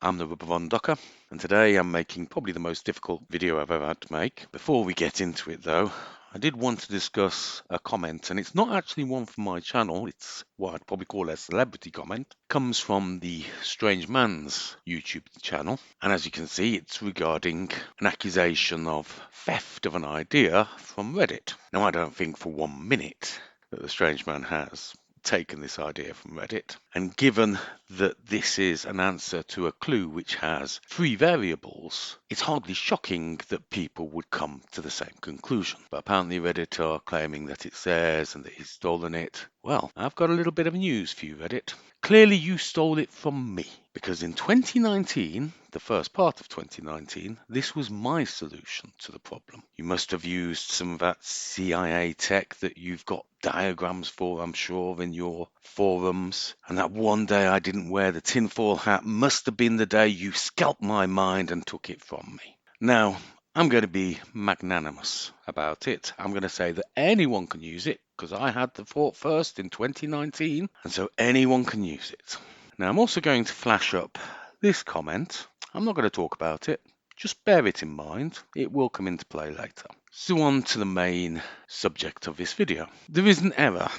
I'm the Rubber Von Docker, and today I'm making probably the most difficult video I've ever had to make. Before we get into it though, I did want to discuss a comment, and it's not actually one from my channel, it's what I'd probably call a celebrity comment. It comes from the Strange Man's YouTube channel, and as you can see, it's regarding an accusation of theft of an idea from Reddit. Now, I don't think for 1 minute that the Strange Man has taken this idea from Reddit, and given that this is an answer to a clue which has 3 variables, it's hardly shocking that people would come to the same conclusion. But apparently Reddit are claiming that it's theirs and that he's stolen it. Well, I've got a little bit of news for you, Reddit. Clearly you stole it from me, because in 2019, the first part of 2019, this was my solution to the problem. You must have used some of that CIA tech that you've got diagrams for, I'm sure, in your forums. And that one day I didn't wear the tinfoil hat must have been the day you scalped my mind and took it from me. Now, I'm going to be magnanimous about it. I'm going to say that anyone can use it, because I had the thought first in 2019, and so anyone can use it. Now, I'm also going to flash up this comment. I'm not going to talk about it. Just bear it in mind. It will come into play later. So on to the main subject of this video. There is an error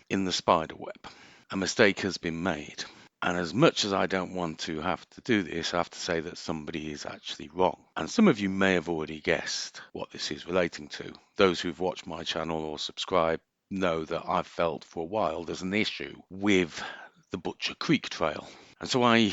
in the spiderweb. A mistake has been made. And as much as I don't want to have to do this, I have to say that somebody is actually wrong. And some of you may have already guessed what this is relating to. Those who've watched my channel or subscribed know that I've felt for a while there's an issue with the Butcher Creek Trail. And so I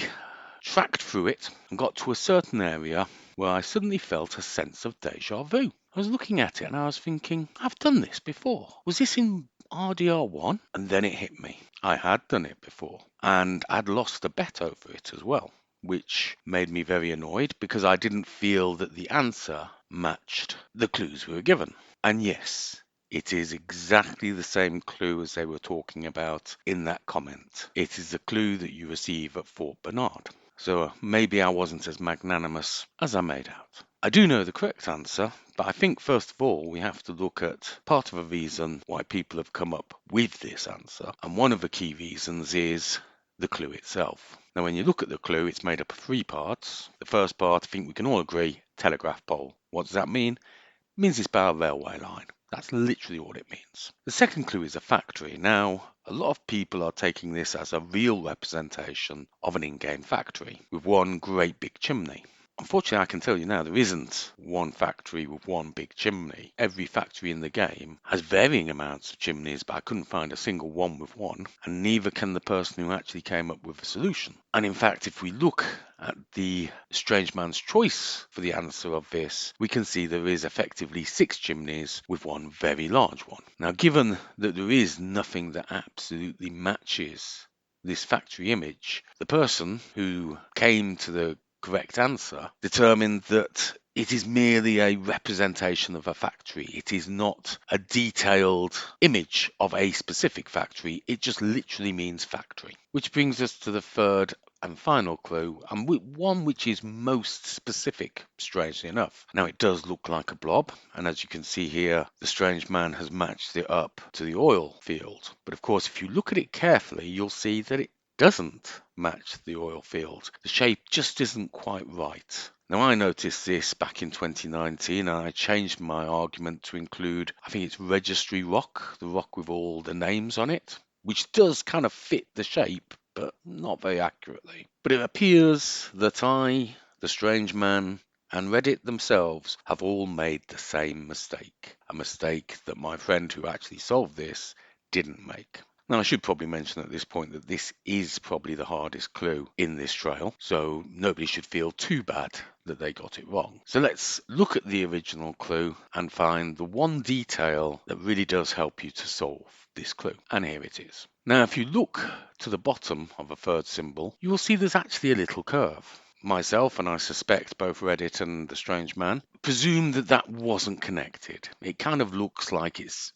tracked through it and got to a certain area where I suddenly felt a sense of deja vu. I was looking at it and I was thinking, I've done this before. Was this in RDR1? And then it hit me. I had done it before, and I'd lost a bet over it as well, which made me very annoyed because I didn't feel that the answer matched the clues we were given. And yes, it is exactly the same clue as they were talking about in that comment. It is the clue that you receive at Fort Bernard. So maybe I wasn't as magnanimous as I made out. I do know the correct answer, but I think first of all we have to look at part of a reason why people have come up with this answer. And one of the key reasons is the clue itself. Now when you look at the clue, it's made up of 3 parts. The first part, I think we can all agree, telegraph pole. What does that mean? It means it's by a railway line. That's literally all it means. The second clue is a factory. Now, a lot of people are taking this as a real representation of an in-game factory with one great big chimney. Unfortunately, I can tell you now there isn't one factory with one big chimney. Every factory in the game has varying amounts of chimneys, but I couldn't find a single one with one, and neither can the person who actually came up with a solution. And in fact, if we look at the Strange Man's choice for the answer of this, we can see there is effectively 6 chimneys with one very large one. Now, given that there is nothing that absolutely matches this factory image, the person who came to the correct answer determined that it is merely a representation of a factory. It is not a detailed image of a specific factory. It just literally means factory. Which brings us to the third and final clue, and one which is most specific, strangely enough. Now, it does look like a blob, and as you can see here, the Strange Man has matched it up to the oil field. But of course, if you look at it carefully, you'll see that it doesn't match the oil field. The shape just isn't quite right. Now, I noticed this back in 2019 and I changed my argument to include, I think it's Registry Rock, the rock with all the names on it, which does kind of fit the shape, but not very accurately. But it appears that I, the Strange Man, and Reddit themselves have all made the same mistake. A mistake that my friend who actually solved this didn't make. Now, I should probably mention at this point that this is probably the hardest clue in this trail, so nobody should feel too bad that they got it wrong. So let's look at the original clue and find the one detail that really does help you to solve this clue. And here it is. Now, if you look to the bottom of a third symbol, you will see there's actually a little curve. Myself, and I suspect both Reddit and the Strange Man, presume that that wasn't connected. It kind of looks like it's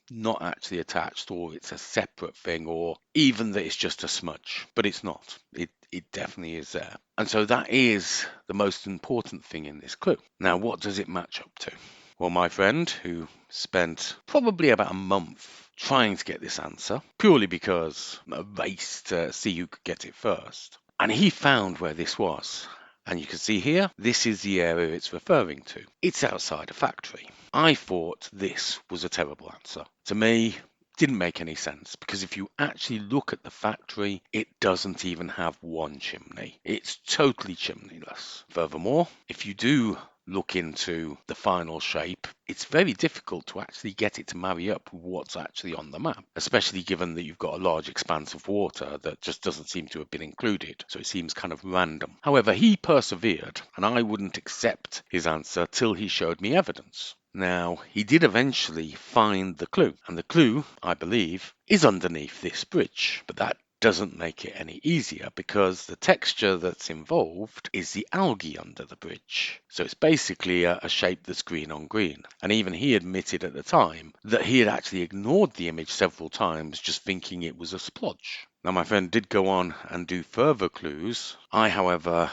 not actually attached, or it's a separate thing, or even that it's just a smudge. But it's not. It definitely is there. And so that is the most important thing in this clue. Now, what does it match up to? Well, my friend, who spent probably about a month trying to get this answer, purely because a race to see who could get it first, And he found where this was. And you can see here, this is the area it's referring to. It's outside a factory. I thought this was a terrible answer. To me, didn't make any sense, because if you actually look at the factory, it doesn't even have one chimney. It's totally chimneyless. Furthermore, if you do look into the final shape, it's very difficult to actually get it to marry up with what's actually on the map, especially given that you've got a large expanse of water that just doesn't seem to have been included, so it seems kind of random. However, he persevered, and I wouldn't accept his answer till he showed me evidence. Now, he did eventually find the clue, and the clue, I believe, is underneath this bridge, but that doesn't make it any easier, because the texture that's involved is the algae under the bridge. So it's basically a shape that's green on green. And even he admitted at the time that he had actually ignored the image several times, just thinking it was a splodge. Now, my friend did go on and do further clues. I, however,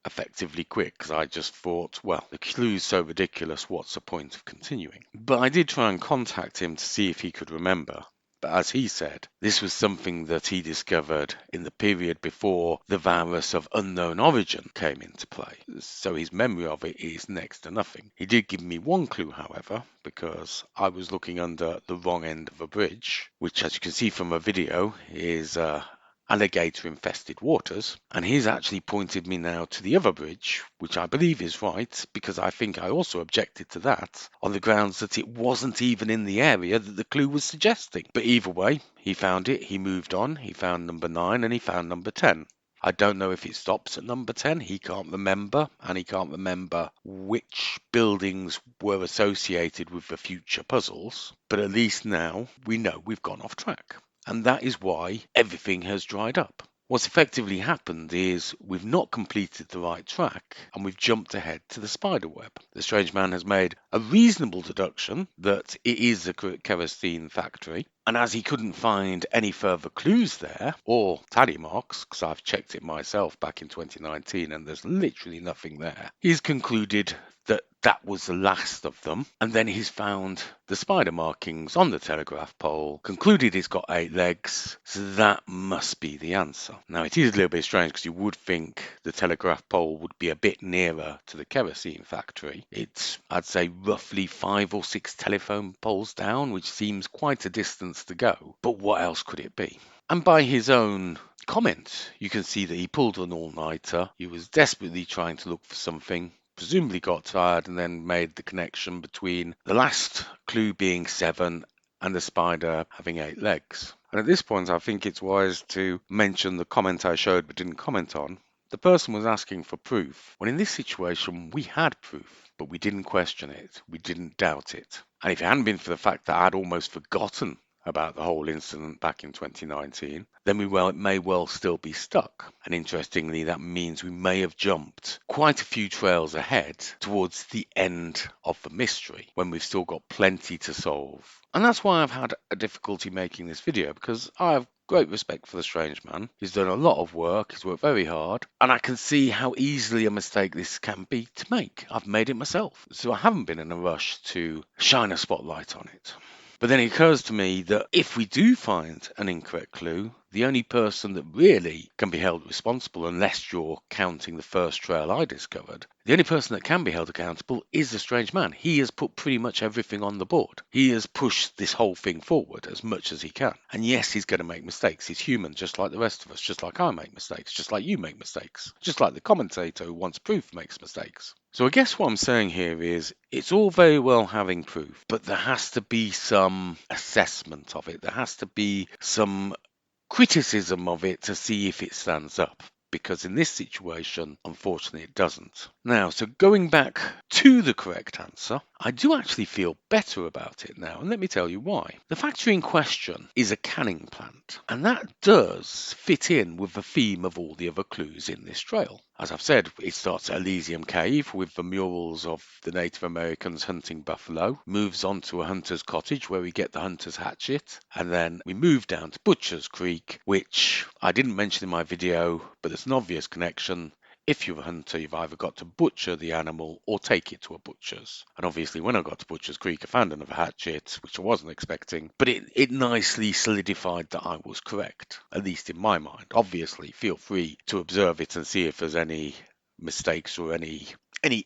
effectively quit, because I just thought, well, the clue's so ridiculous, what's the point of continuing? But I did try and contact him to see if he could remember. But as he said, this was something that he discovered in the period before the virus of unknown origin came into play, so his memory of it is next to nothing. He did give me one clue, however, because I was looking under the wrong end of a bridge, which, as you can see from a video, is alligator infested waters, and he's actually pointed me now to the other bridge, which I believe is right, because I think I also objected to that on the grounds that it wasn't even in the area that the clue was suggesting. But either way, he found it, he moved on, he found number 9 and he found number 10. I don't know if it stops at number 10, he can't remember, and he can't remember which buildings were associated with the future puzzles, but at least now we know we've gone off track. And that is why everything has dried up. What's effectively happened is we've not completed the right track, and we've jumped ahead to the spiderweb. The strange man has made a reasonable deduction that it is a kerosene factory, and as he couldn't find any further clues there, or tally marks, because I've checked it myself back in 2019 and there's literally nothing there, he's concluded that that was the last of them, and then he's found the spider markings on the telegraph pole, concluded he's got 8 legs, so that must be the answer. Now, it is a little bit strange, because you would think the telegraph pole would be a bit nearer to the kerosene factory. It's, I'd say, roughly 5 or 6 telephone poles down, which seems quite a distance to go, but what else could it be? And by his own comment, you can see that he pulled an all-nighter. He was desperately trying to look for something, presumably got tired, and then made the connection between the last clue being 7 and the spider having 8 legs. And at this point, I think it's wise to mention the comment I showed but didn't comment on. The person was asking for proof, when in this situation we had proof, but we didn't question it, we didn't doubt it. And if it hadn't been for the fact that I'd almost forgotten about the whole incident back in 2019, then it may well still be stuck. And interestingly, that means we may have jumped quite a few trails ahead towards the end of the mystery, when we've still got plenty to solve. And that's why I've had a difficulty making this video, because I have great respect for the strange man. He's done a lot of work, he's worked very hard, and I can see how easily a mistake this can be to make. I've made it myself, so I haven't been in a rush to shine a spotlight on it. But then it occurs to me that if we do find an incorrect clue, the only person that really can be held responsible, unless you're counting the first trail I discovered, the only person that can be held accountable is the strange man. He has put pretty much everything on the board. He has pushed this whole thing forward as much as he can. And yes, he's going to make mistakes. He's human, just like the rest of us, just like I make mistakes, just like you make mistakes, just like the commentator who wants proof makes mistakes. So I guess what I'm saying here is, it's all very well having proof, but there has to be some assessment of it. There has to be some criticism of it to see if it stands up, because in this situation, unfortunately, it doesn't. Now, so going back to the correct answer, I do actually feel better about it now, and let me tell you why. The factory in question is a canning plant, and that does fit in with the theme of all the other clues in this trail. As I've said, it starts at Elysium Cave with the murals of the Native Americans hunting buffalo, moves on to a hunter's cottage where we get the hunter's hatchet, and then we move down to Butcher's Creek, which I didn't mention in my video, but there's an obvious connection. if you're a hunter, you've either got to butcher the animal or take it to a butcher's. And obviously, when I got to Butcher's Creek, I found another hatchet, which I wasn't expecting, but it nicely solidified that I was correct, at least in my mind. Obviously, feel free to observe it and see if there's any mistakes or any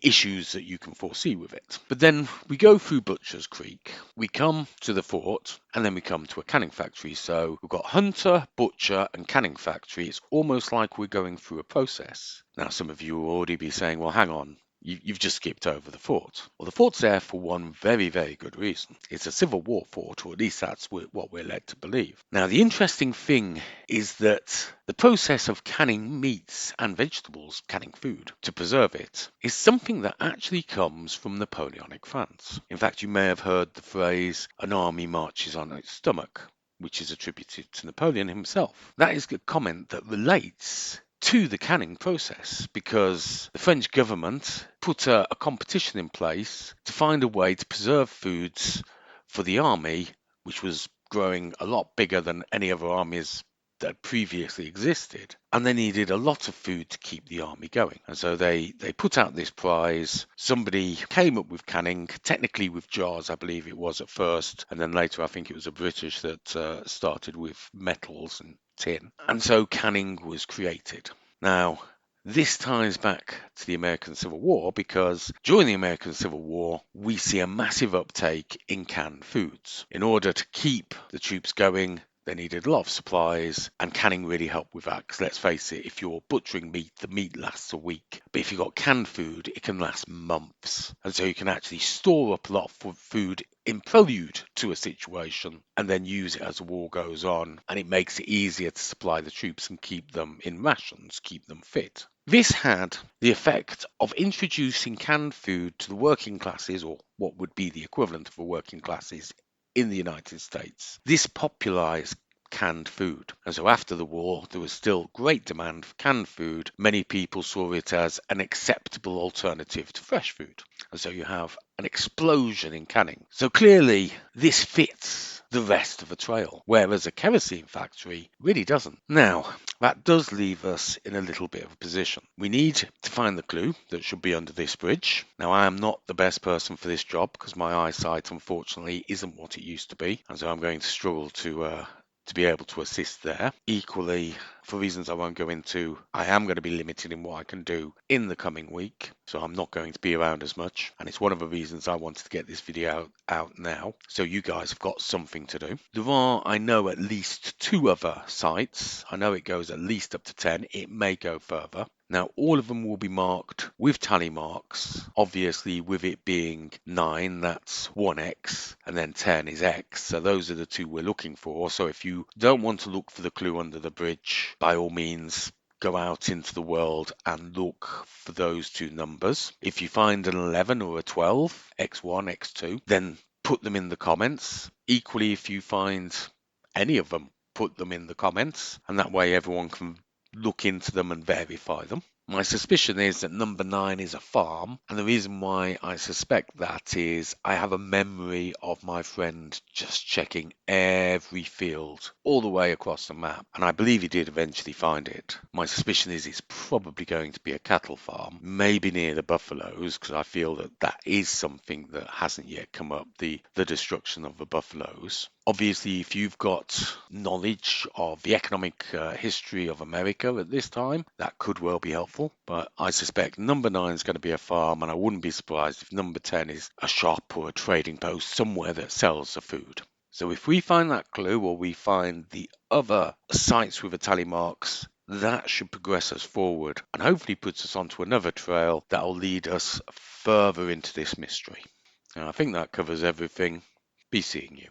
issues that you can foresee with it. But then we go through Butcher's Creek, we come to the fort, and then we come to a canning factory. So we've got hunter, butcher, and canning factory. It's almost like we're going through a process. Now, some of you will already be saying, well, hang on, you've just skipped over the fort. Well, the fort's there for one very, very good reason. It's a Civil War fort, or at least that's what we're led to believe. Now, the interesting thing is that the process of canning meats and vegetables, canning food, to preserve it, is something that actually comes from Napoleonic France. In fact, you may have heard the phrase, an army marches on its stomach, which is attributed to Napoleon himself. That is a comment that relates to the canning process because the French government put a competition in place to find a way to preserve foods for the army, which was growing a lot bigger than any other armies that previously existed, and they needed a lot of food to keep the army going. And so they put out this prize. Somebody came up with canning, technically with jars, I believe it was at first, and then later I think it was the British that started with metals and tin. And so canning was created. Now, this ties back to the American Civil War because during the American Civil War, we see a massive uptake in canned foods. In order to keep the troops going, they needed a lot of supplies, and canning really helped with that because let's face it, if you're butchering meat, the meat lasts a week. But if you've got canned food, it can last months. And so you can actually store up a lot of food in prelude to a situation and then use it as the war goes on. And it makes it easier to supply the troops and keep them in rations, keep them fit. This had the effect of introducing canned food to the working classes, or what would be the equivalent of the working classes in the United States. This popularized canned food. And so after the war, there was still great demand for canned food. Many people saw it as an acceptable alternative to fresh food. And so you have an explosion in canning. So clearly, this fits the rest of the trail, whereas a kerosene factory really doesn't. Now, that does leave us in a little bit of a position. We need to find the clue that should be under this bridge. Now, I am not the best person for this job because my eyesight, unfortunately, isn't what it used to be. And so I'm going to struggle to be able to assist there. Equally, for reasons I won't go into, I am going to be limited in what I can do in the coming week, so I'm not going to be around as much, and it's one of the reasons I wanted to get this video out now, so you guys have got something to do. There are, I know, at least 2 other sites. I know it goes at least up to 10. It may go further. Now, all of them will be marked with tally marks. Obviously, with it being 9, that's 1x, and then 10 is x. So those are the 2 we're looking for. So if you don't want to look for the clue under the bridge, by all means, go out into the world and look for those 2 numbers. If you find an 11 or a 12, x1, x2, then put them in the comments. Equally, if you find any of them, put them in the comments, and that way everyone can look into them and verify them. My suspicion is that number 9 is a farm, and the reason why I suspect that is I have a memory of my friend just checking every field all the way across the map, and I believe he did eventually find it. My suspicion is it's probably going to be a cattle farm, maybe near the buffaloes, because I feel that that is something that hasn't yet come up, the destruction of the buffaloes. Obviously, if you've got knowledge of the economic history of America at this time, that could well be helpful. But I suspect number 9 is going to be a farm, and I wouldn't be surprised if number 10 is a shop or a trading post somewhere that sells the food. So if we find that clue, or we find the other sites with the tally marks, that should progress us forward and hopefully puts us onto another trail that will lead us further into this mystery. Now, I think that covers everything. Be seeing you.